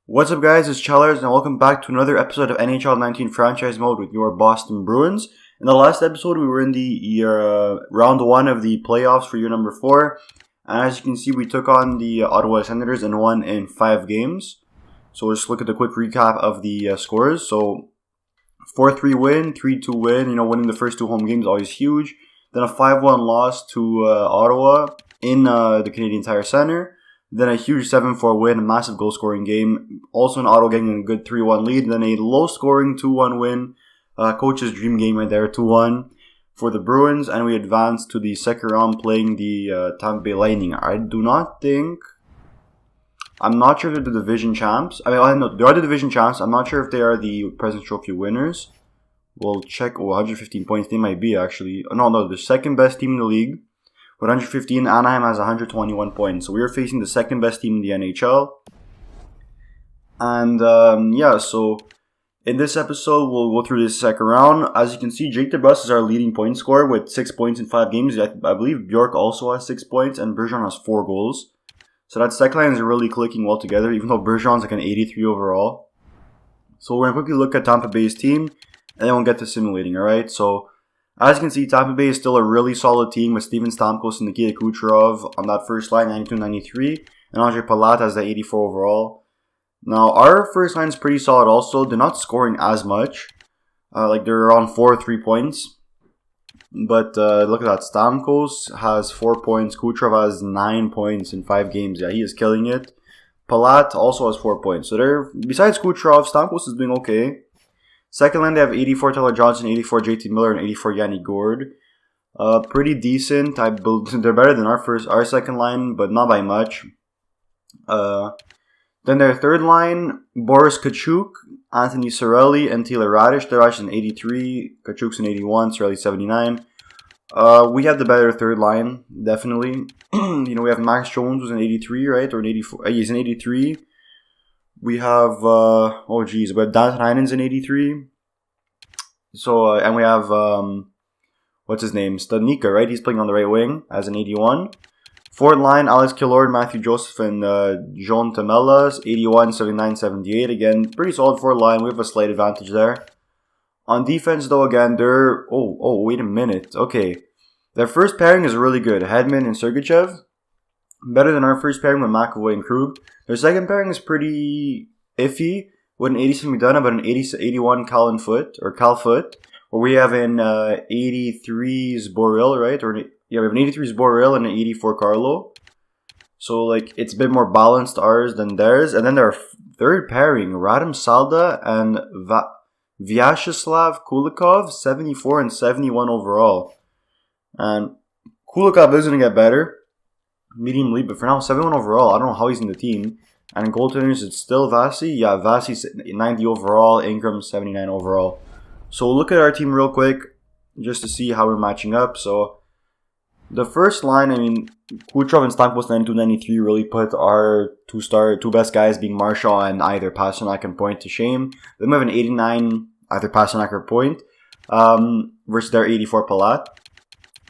What's up, guys? It's Chellers, and welcome back to another episode of NHL 19 Franchise Mode with your Boston Bruins. In the last episode, we were in the round one of the playoffs for year number 4, and as you can see, we took on the Ottawa Senators and won in 5 games. So we'll just look at the quick recap of the scores. So 4-3 win, 3-2 win. Winning the first 2 home games is always huge. Then a 5-1 loss to Ottawa in the Canadian Tire Center. Then a huge 7-4 win, a massive goal-scoring game. Also in Ottawa getting a good 3-1 lead. Then a low-scoring 2-1 win. Coach's dream game right there, 2-1 for the Bruins. And we advanced to the second round playing the Tampa Bay Lightning. I'm not sure if they're the division champs. I know they are the division champs. I'm not sure if they are the President's Trophy winners. We'll check. 115 points they might be, actually. No, the second best team in the league. 115, Anaheim has 121 points. So we are facing the second best team in the NHL. And so in this episode, we'll go through this second round. As you can see, Jake DeBrusk is our leading point scorer with 6 points in 5 games. I believe Bjork also has 6 points, and Bergeron has 4 goals. So that second line is really clicking well together, even though Bergeron's like an 83 overall. So we're going to quickly look at Tampa Bay's team, and then we'll get to simulating, alright? So as you can see, Tampa Bay is still a really solid team with Steven Stamkos and Nikita Kucherov on that first line, 92-93, and Andre Palat has the 84 overall. Now, our first line is pretty solid also. They're not scoring as much. They're around 4 or 3 points. But look at that. Stamkos has 4 points. Kucherov has 9 points in 5 games. Yeah, he is killing it. Palat also has 4 points. So besides Kucherov, Stamkos is doing okay. Second line, they have 84 Tyler Johnson, 84 JT Miller, and 84 Yanni Gourde. Pretty decent. They're better than our second line, but not by much. Then their third line, Boris Tkachuk, Anthony Cirelli, and Taylor Radish. They're actually an 83, Tkachuk's an 81, Cirelli 79. We have the better third line, definitely. We have Max Jones, who's an 83, right? Or an 84. He's an 83. We have, we have Danton Heinen's an 83. So, and we have, what's his name? Studnicka, right? He's playing on the right wing as an 81. Fourth line, Alex Killord, Matthew Joseph, and John Tamelas, 81, 79, 78. Again, pretty solid fourth line. We have a slight advantage there. On defense, though, again, they're... wait a minute. Okay. Their first pairing is really good. Hedman and Sergachev. Better than our first pairing with McAvoy and Krug. Their second pairing is pretty iffy with an 87 McDonough, but an 81 Cal Foot, where we have an 83 Zboril, right? We have an 83 Zboril and an 84 Carlo. So, it's a bit more balanced ours than theirs. And then their third pairing, Radim Salda and Vyacheslav Kulikov, 74 and 71 overall. And Kulikov is going to get better. Medium lead, but for now, 71 overall. I don't know how he's in the team. And in goaltenders, it's still Vasi. Yeah, Vasi's 90 overall, Ingram 79 overall. So we'll look at our team real quick, just to see how we're matching up. So the first line, Kucherov and Stamkos 92-93 really put our two best guys, being Marshall and either Pasternak and Point, to shame. Then we have an 89, either Pasternak or Point, versus their 84 Palat.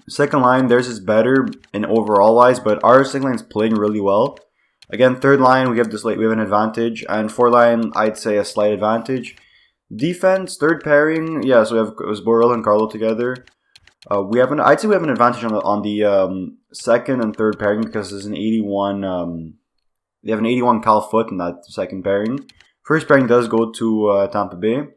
Second line, theirs is better in overall wise, but our second line is playing really well. Again, third line, we have an advantage, and fourth line, I'd say a slight advantage. Defense, third pairing, yeah, so we have Zboril and Carlo together. I'd say we have an advantage on the second and third pairing because there's an 81. They have an 81 Cal Foot in that second pairing. First pairing does go to Tampa Bay.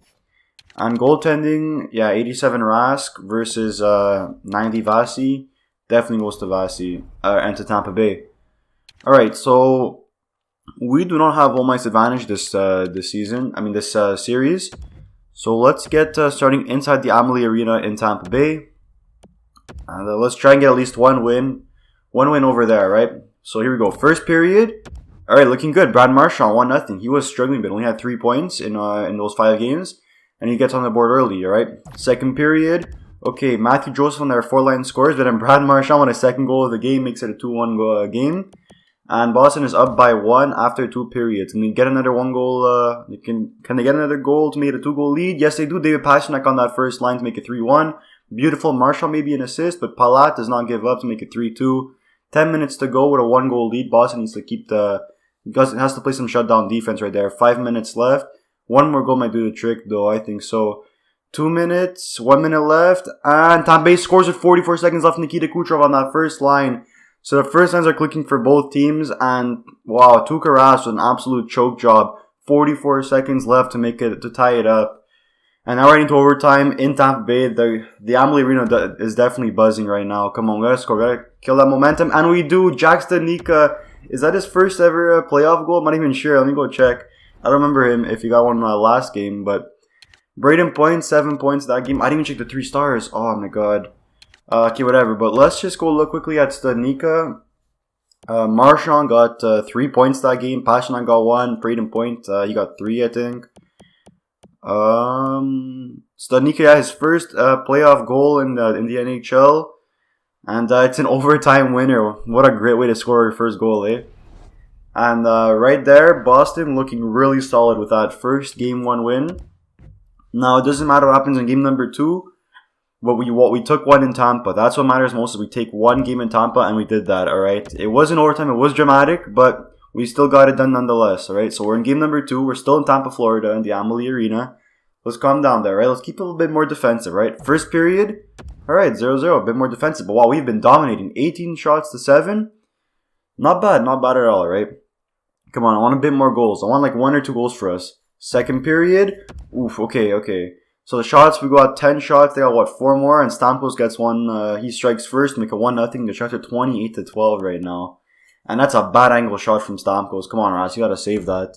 And goaltending, 87 Rask versus 90 Vasi. Definitely goes to Vasi and to Tampa Bay. Alright, so we do not have home ice advantage this series. So let's get starting inside the Amalie Arena in Tampa Bay. And let's try and get at least one win. One win over there, right? So here we go. First period. Alright, looking good. Brad Marchand, 1-0. He was struggling, but only had 3 points in those 5 games. And he gets on the board early, alright? Second period. Okay, Matthew Joseph on their 4-line scores, but then Brad Marchand with a second goal of the game makes it a 2-1 game. And Boston is up by 1 after 2 periods. Can they get another 1 goal? Can they get another goal to make it a 2-goal lead? Yes, they do. David Pasternak on that first line to make it 3-1. Beautiful. Marshall maybe an assist, but Palat does not give up to make it 3-2. 10 minutes to go with a 1-goal lead. Boston needs to keep the Because it has to play some shutdown defense right there. 5 minutes left. One more goal might do the trick, though. I think so. 2 minutes. 1 minute left. And Tampa Bay scores with 44 seconds left. Nikita Kucherov on that first line. So the first lines are clicking for both teams. And wow, Tuukka Rask was an absolute choke job. 44 seconds left to tie it up. And now right into overtime in Tampa Bay. The Amalie Arena is definitely buzzing right now. Come on, we gotta score. We gotta kill that momentum. And we do. Jack Studnicka. Is that his first ever playoff goal? I'm not even sure. Let me go check. I don't remember him if he got one in the last game. But Braden Point, 7 points that game. I didn't even check the 3 stars. Oh my god. Okay, whatever. But let's just go look quickly at Studnicka. Marchand got 3 points that game. Pasternak got 1. Braden Point, he got 3, I think. Studnicka had his first playoff goal in the NHL. And it's an overtime winner. What a great way to score your first goal, eh? And right there, Boston looking really solid with that first Game 1 win. Now, it doesn't matter what happens in Game number 2. But we took one in Tampa. That's what matters most. Is we take one game in Tampa, and we did that, alright? It wasn't overtime. It was dramatic, but we still got it done nonetheless, alright? So we're in Game number 2. We're still in Tampa, Florida, in the Amalie Arena. Let's calm down there, right? Let's keep it a little bit more defensive, right? First period, alright, 0-0, a bit more defensive. But wow, we've been dominating. 18 shots to 7. Not bad at all, right? Come on, I want a bit more goals. I want like 1 or 2 goals for us. Second period, oof, okay. So the shots, we got 10 shots. They got, what, 4 more? And Stamkos gets one. He strikes first, make it 1-0. The shots are 28-12 right now. And that's a bad angle shot from Stamkos. Come on, Ross, you gotta save that.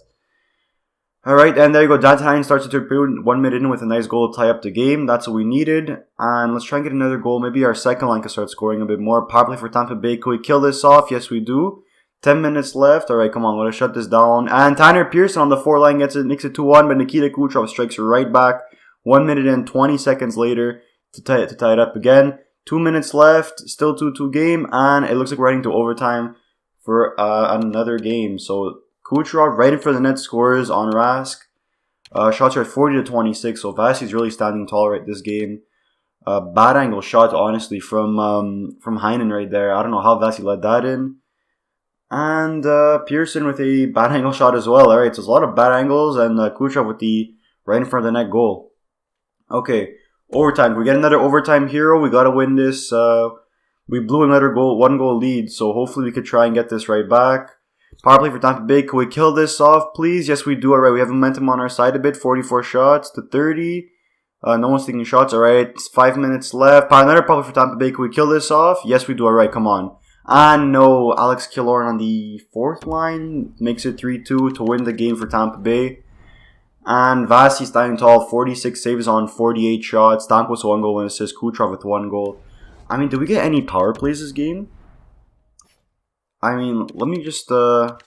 Alright, and there you go. Danton starts the third period 1 minute in with a nice goal to tie up the game. That's what we needed. And let's try and get another goal. Maybe our second line can start scoring a bit more. Power play for Tampa Bay. Can we kill this off? Yes, we do. 10 minutes left. Alright, come on. Let's shut this down. And Tanner Pearson on the 4 line makes it 2-1. But Nikita Kucherov strikes right back. 1 minute and 20 seconds later to tie it up again. 2 minutes left, still 2-2 game, and it looks like we're heading to overtime for another game. So Kucherov right in for the net scores on Rask. Shots are at 40-26, so Vasi's really standing tall right this game. Bad angle shot, honestly, from Heinen right there. I don't know how Vasi let that in. And Pearson with a bad angle shot as well. Alright, so it's a lot of bad angles, and Kucherov with the right in front of the net goal. Okay, overtime. We get another overtime hero. We gotta win this. We blew another goal, 1 goal lead. So hopefully we could try and get this right back. Power play for Tampa Bay. Can we kill this off, please? Yes, we do. Alright, we have momentum on our side a bit. 44 shots to 30. No one's taking shots. Alright, 5 minutes left. Another power play for Tampa Bay. Can we kill this off? Yes, we do. Alright, come on. And no, Alex Killorn on the 4th line makes it 3-2 to win the game for Tampa Bay. And Vasi standing tall, 46 saves on 48 shots. Stamkos 1 goal, 1 assist. Kucherov with 1 goal. I mean, did we get any power plays this game? I mean, let me just, what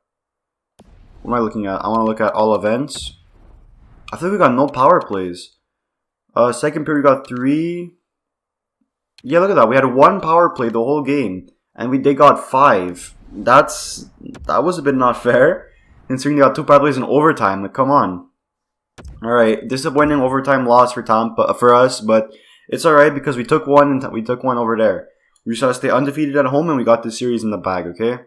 am I looking at? I want to look at all events. I think we got no power plays. Second period, we got 3. Yeah, look at that. We had 1 power play the whole game. And they got 5. That was a bit not fair. Considering they got 2 power plays in overtime. Like, come on. Alright, disappointing overtime loss for us, but it's alright because we took one over there. We just gotta stay undefeated at home and we got this series in the bag, okay?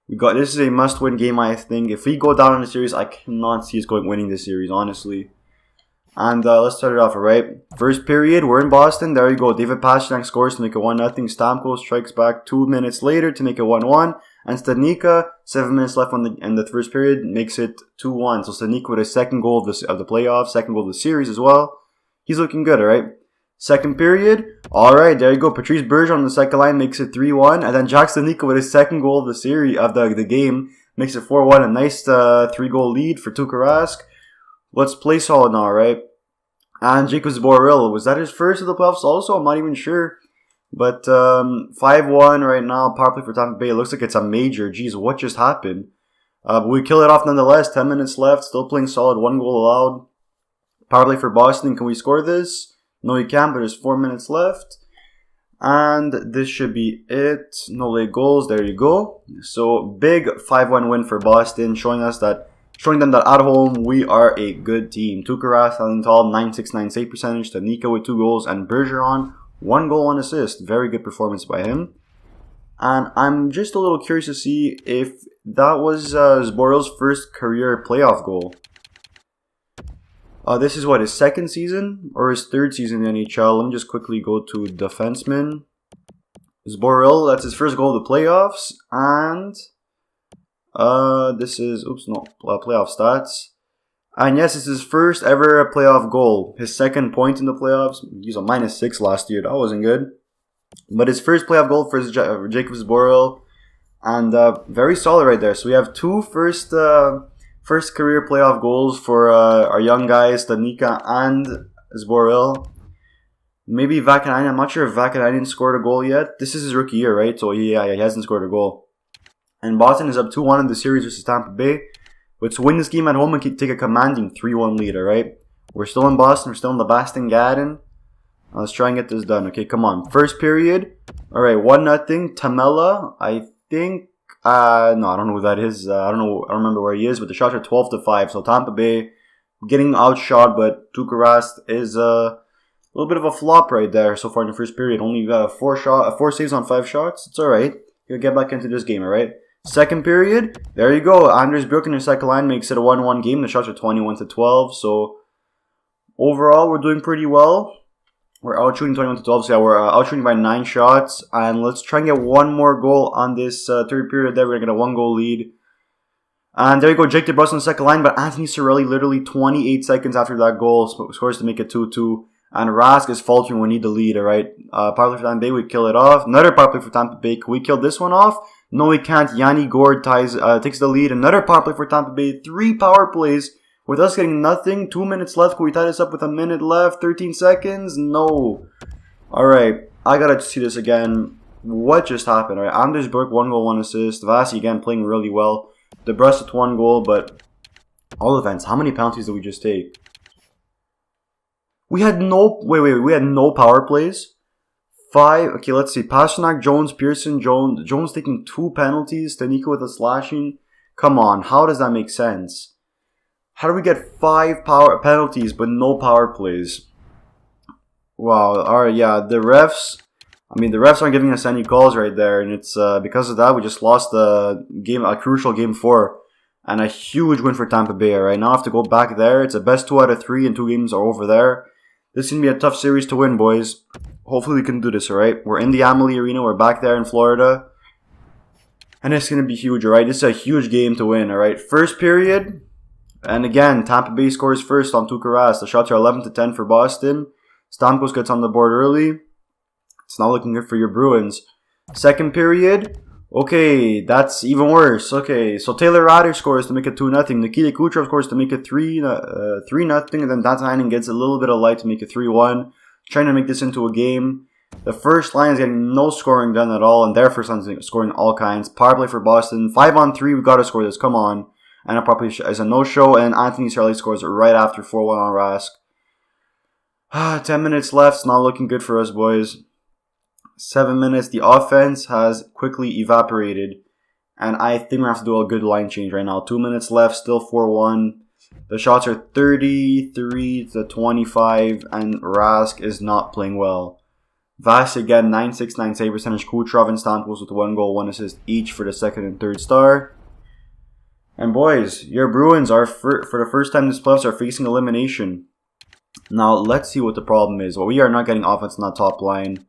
This is a must-win game, I think. If we go down in the series, I cannot see us winning this series, honestly. And let's start it off, alright? First period, we're in Boston. There you go. David Pasternak scores to make it 1-0. Stamkos strikes back 2 minutes later to make it 1-1. And Studnicka, 7 minutes left in the first period, makes it 2-1. So Studnicka with his second goal of the playoffs, second goal of the series as well. He's looking good, alright? Second period, alright, there you go. Patrice Bergeron on the second line makes it 3-1. And then Jack Studnicka with his second goal of the series, of the game, makes it 4-1. A nice 3-goal lead for Tuukka Rask. Let's play solid now, right? And Jacobs Borrell, was that his first of the playoffs also? I'm not even sure. But 5-1 right now, power play for Tampa Bay. It looks like it's a major. Jeez, what just happened? But we kill it off nonetheless. 10 minutes left, still playing solid. 1 goal allowed. Power play for Boston. Can we score this? No, we can't, but there's 4 minutes left. And this should be it. No late goals. There you go. So, big 5-1 win for Boston, showing them that at home, we are a good team. Tuukka Rask, standing tall, 969 save percentage. Studnicka with 2 goals. And Bergeron, 1 goal, 1 assist. Very good performance by him. And I'm just a little curious to see if that was Zboril's first career playoff goal. This is what, his second season or his third season in the NHL. Let me just quickly go to defenseman. Zboril, that's his first goal of the playoffs. And this is, playoff stats. And yes, it's his first ever playoff goal. His second point in the playoffs. He was a -6 last year. That wasn't good. But his first playoff goal for Jacob Zboril. And very solid right there. So we have two first career playoff goals for our young guys, Stanika and Zboril. Maybe Vakanainen. I'm not sure if Vakanainen scored a goal yet. This is his rookie year, right? So yeah, he hasn't scored a goal. And Boston is up 2-1 in the series versus Tampa Bay. Let's win this game at home and take a commanding 3-1 lead, alright? We're still in Boston. We're still in the Boston Garden. Let's try and get this done. Okay, come on. First period. Alright, 1-0. Tamela, I think... no, I don't know who that is. I don't remember where he is, but the shots are 12-5. So Tampa Bay getting outshot, but Tuukka Rask is a little bit of a flop right there so far in the first period. Only 4 saves on 5 shots. It's alright. He'll get back into this game, alright? Second period, there you go. Anders Bjork in the second line makes it a 1-1 game. The shots are 21-12. So overall, we're doing pretty well. We're out shooting 21-12. So yeah, we're out shooting by 9 shots. And let's try and get one more goal on this third period there. We're going to get a 1-goal lead. And there you go. Jake DeBrusk on the second line. But Anthony Cirelli, literally 28 seconds after that goal, scores to make it 2-2. And Rask is faltering. We need the lead, alright? Power play for Tampa Bay. We kill it off. Another power play for Tampa Bay. Can we kill this one off? No, we can't. Yanni Gord takes the lead. Another power play for Tampa Bay. 3 power plays with us getting nothing. 2 minutes left. Can we tie this up with a minute left? 13 seconds? No. Alright. I gotta see this again. What just happened? Alright. Anders Bjork, 1 goal, 1 assist. Vasi again playing really well. DeBrusk with 1 goal, but all events. How many penalties did we just take? We had no... We had no power plays. 5. Okay, let's see. Pasternak, Jones, Pearson, Jones taking 2 penalties. Stanika with a slashing. Come on, how does that make sense? How do we get 5 power penalties but no power plays? Wow. Alright, yeah. The refs aren't giving us any calls right there, and it's because of that we just lost a crucial game 4, and a huge win for Tampa Bay. Right now, I have to go back there. It's a best 2 out of 3, and 2 games are over there. This is gonna be a tough series to win, boys. Hopefully we can do this, alright? We're in the Amalie Arena. We're back there in Florida. And it's going to be huge, alright? This is a huge game to win, alright? First period. And again, Tampa Bay scores first on Tuukka Rask. The shots are 11-10 for Boston. Stamkos gets on the board early. It's not looking good for your Bruins. Second period. Okay, that's even worse. Okay, so Taylor Rader scores to make it 2-0. Nikita Kucherov scores to make it 3-0. And then Dantainen gets a little bit of light to make it 3-1. Trying to make this into a game. The first line is getting no scoring done at all, and their first line is scoring all kinds. Power play for Boston. 5-on-3, we got to score this. Come on. And it probably is a no-show, and Anthony Cirelli scores right after 4-1 on Rask. 10 minutes left. It's not looking good for us, boys. 7 minutes. The offense has quickly evaporated, and I think we have to do a good line change right now. 2 minutes left. Still 4-1. The shots are 33-25, and Rask is not playing well. Vas again, 969 save percentage. Kucherov and Stamkos with 1 goal, 1 assist each for the second and third star. And boys, your Bruins are, for the first time this playoffs, are facing elimination. Now, let's see what the problem is. Well, we are not getting offense on that top line.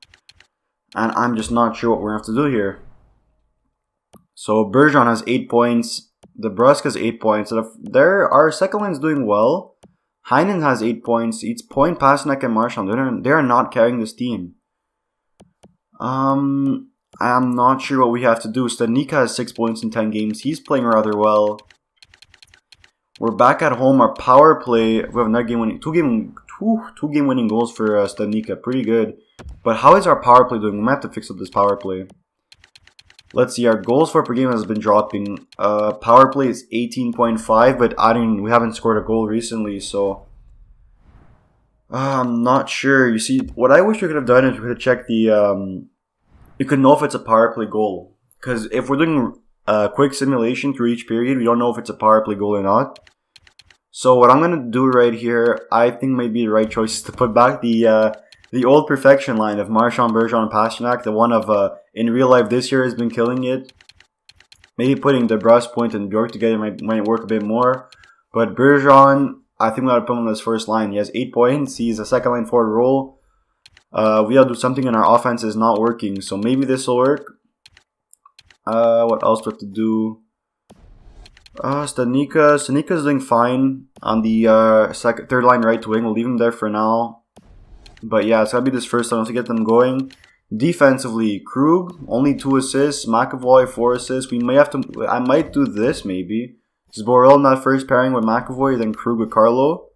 And I'm just not sure what we're going to have to do here. So, Bergeron has 8 points. DeBrusk has 8 points. So our second line is doing well. Heinen has 8 points. Each point, Pasternak and Marchand. They are not carrying this team. I'm not sure what we have to do. Stanika has 6 points in 10 games. He's playing rather well. We're back at home. Our power play. We have another game winning. Two game winning goals for Stanika. Pretty good. But how is our power play doing? We might have to fix up this power play. Let's see. Our goals for per game has been dropping. Power play is 18.5, but we haven't scored a goal recently, so I'm not sure. You see, what I wish we could have done is we could have checked the. You could know if it's a power play goal, because if we're doing a quick simulation through each period, we don't know if it's a power play goal or not. So what I'm gonna do right here, I think maybe the right choice is to put back the The old perfection line of Marchand, Bergeron, and Pastrnak. The one of in real life this year has been killing it. Maybe putting DeBrusque, Point, and Bjork together might work a bit more. But Bergeron, I think we gotta put him on this first line. He has 8 points. He's a second line forward role. We gotta do something in our offense is not working. So maybe this will work. What else do we have to do? Stanika's doing fine on the third line right wing. We'll leave him there for now. But yeah, it's gotta be this first line to get them going. Defensively, Krug only 2 assists. McAvoy 4 assists. We may have to. I might do this maybe. Zboril in that first pairing with McAvoy, then Krug with Carlo.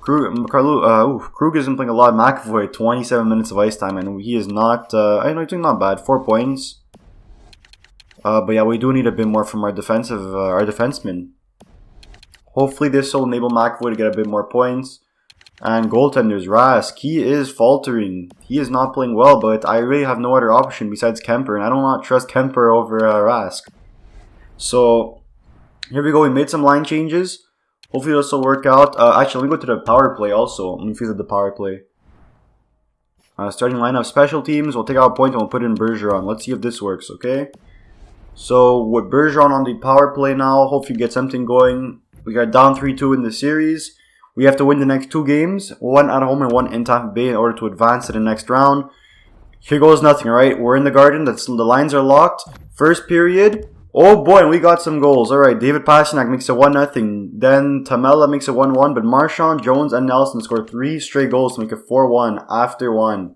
Krug isn't playing a lot. McAvoy 27 minutes of ice time, and he is not. I know he's doing not bad. 4 points. But yeah, we do need a bit more from our defensemen. Hopefully, this will enable McAvoy to get a bit more points. And goaltenders, Rask, he is faltering. He is not playing well, but I really have no other option besides Kemper, and I do not trust Kemper over Rask. So, here we go. We made some line changes. Hopefully this will work out. Actually, let me go to the power play also. Let me feel the power play. Starting lineup, special teams. We'll take out a point and we'll put in Bergeron. Let's see if this works, okay? So, with Bergeron on the power play now, hopefully get something going. We got down 3-2 in the series. We have to win the next 2 games, 1 at home and 1 in Tampa Bay in order to advance to the next round. Here goes nothing, alright? We're in the Garden. The lines are locked. First period. Oh boy, we got some goals. Alright, David Pastrnak makes it 1-0. Then Tamela makes it 1-1. But Marchand, Jones, and Nelson score 3 straight goals to make it 4-1 after 1.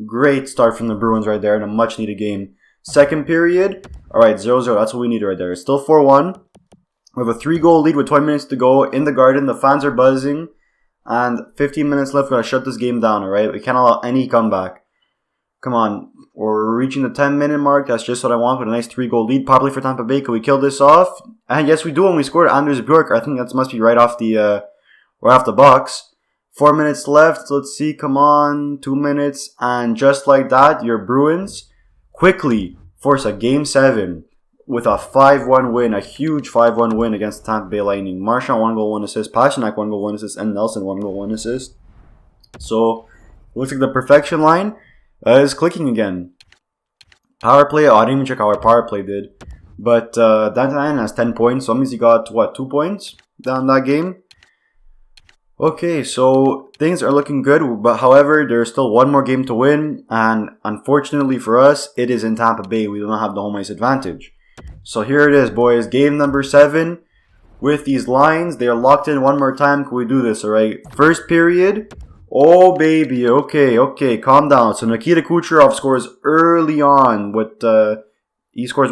Great start from the Bruins right there in a much needed game. Second period. Alright, 0-0. That's what we need right there. It's still 4-1. We have a 3-goal lead with 20 minutes to go in the Garden. The fans are buzzing. And 15 minutes left. We're going to shut this game down, alright? We can't allow any comeback. Come on. We're reaching the 10-minute mark. That's just what I want with a nice 3-goal lead. Probably for Tampa Bay. Could we kill this off? And yes, we do. And we scored Anders Bjork. I think that must be right off the box. 4 minutes left. Let's see. Come on. 2 minutes. And just like that, your Bruins quickly force a Game 7 with a 5-1 win. A huge 5-1 win against the Tampa Bay Lightning. Marchand 1 goal, 1 assist. Pastrnak 1 goal, 1 assist. And Nelson 1 goal, 1 assist. So, looks like the perfection line is clicking again. Power play. Oh, I didn't even check how our power play did. But Dantanen has 10 points. So that means he got, what, 2 points down that game? Okay, so things are looking good. But however, there's still 1 more game to win. And unfortunately for us, it is in Tampa Bay. We do not have the home ice advantage. So here it is, boys. Game number 7. With these lines, they are locked in 1 more time. Can we do this, alright? First period. Oh, baby. Okay. Calm down. So Nikita Kucherov scores early on. He scores,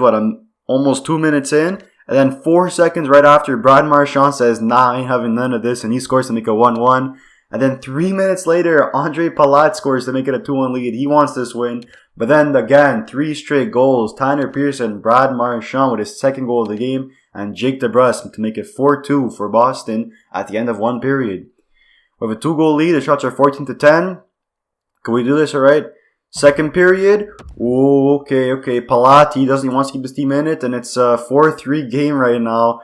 almost 2 minutes in. And then 4 seconds right after, Brad Marchand says, nah, I ain't having none of this. And he scores to make it 1-1. And then 3 minutes later, Andre Palat scores to make it a 2-1 lead. He wants this win. But then again, 3 straight goals. Tanner Pearson, Brad Marchand with his 2nd goal of the game. And Jake DeBrusque to make it 4-2 for Boston at the end of 1 period. We have a 2-goal lead. The shots are 14-10. Can we do this, alright? Second period. Ooh, okay. Palat, he wants to keep his team in it. And it's a 4-3 game right now.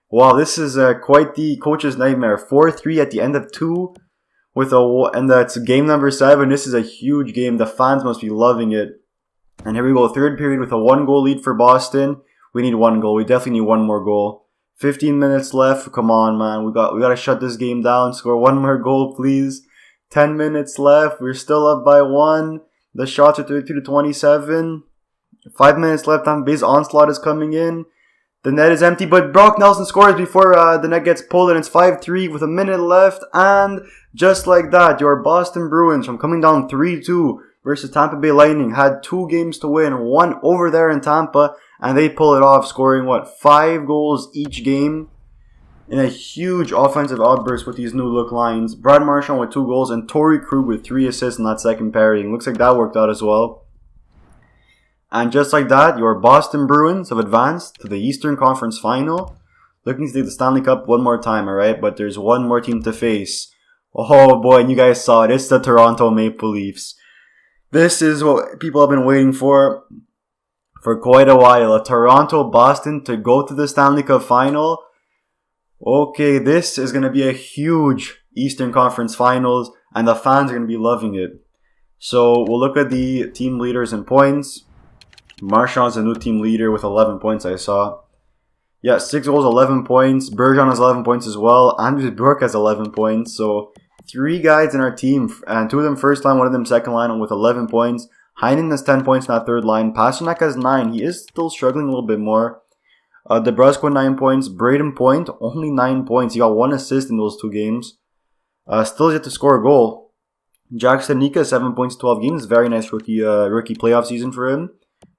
Wow, this is quite the coach's nightmare. 4-3 at the end of 2. And that's game number 7. This is a huge game. The fans must be loving it. And here we go. Third period with a 1-goal lead for Boston. We need 1 goal. We definitely need 1 more goal. 15 minutes left. Come on, man. We got to shut this game down. Score 1 more goal, please. 10 minutes left. We're still up by 1. The shots are 32-27. 5 minutes left. Tampa Bay's onslaught is coming in. The net is empty, but Brock Nelson scores before the net gets pulled, and it's 5-3 with a minute left. And just like that, your Boston Bruins, from coming down 3-2 versus Tampa Bay Lightning, had 2 games to win, 1 over there in Tampa, and they pull it off, scoring, 5 goals each game in a huge offensive outburst with these new look lines. Brad Marchand with 2 goals, and Torrey Krug with 3 assists in that second pairing. Looks like that worked out as well. And just like that, your Boston Bruins have advanced to the Eastern Conference Final. Looking to take the Stanley Cup 1 more time, alright? But there's 1 more team to face. Oh boy, and you guys saw it. It's the Toronto Maple Leafs. This is what people have been waiting for quite a while. A Toronto-Boston to go to the Stanley Cup Final. Okay, this is going to be a huge Eastern Conference Finals. and the fans are going to be loving it. So we'll look at the team leaders in points. Marchand's a new team leader with 11 points, I saw. Yeah, 6 goals, 11 points. Bergeron has 11 points as well. Andrew Burke has 11 points. So 3 guys in our team, and 2 of them first line, 1 of them second line with 11 points. Heinen has 10 points in that third line. Pasternak has 9. He is still struggling a little bit more. DeBrusk with 9 points. Braden Point, only 9 points. He got 1 assist in those 2 games. Still yet to score a goal. Jack Stanika, 7 points, 12 games. Very nice rookie playoff season for him.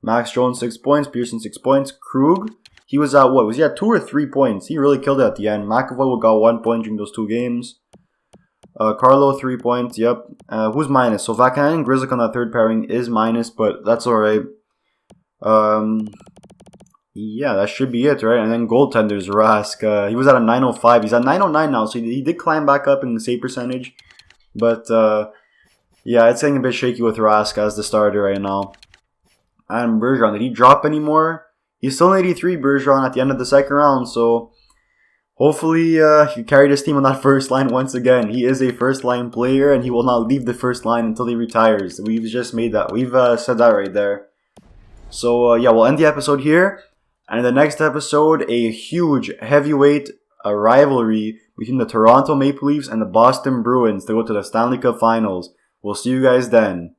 Max Jones, 6 points. Pearson, 6 points. Krug, he was at what? Was he at 2 or 3 points? He really killed it at the end. McAvoy got 1 point during those 2 games. Carlo, 3 points. Yep. Who's minus? So Vakanen and Grzelcyk on that third pairing is minus, but that's alright. Yeah, that should be it, right? And then goaltenders, Rask. He was at a 905. He's at 909 now, so he did climb back up in the save percentage. But, yeah, it's getting a bit shaky with Rask as the starter right now. And Bergeron, did he drop anymore? He's still an 83, Bergeron, at the end of the second round, so hopefully he carried his team on that first line once again. He is a first-line player, and he will not leave the first line until he retires. We've just made that. We've said that right there. So, yeah, we'll end the episode here. And in the next episode, a huge heavyweight rivalry between the Toronto Maple Leafs and the Boston Bruins to go to the Stanley Cup Finals. We'll see you guys then.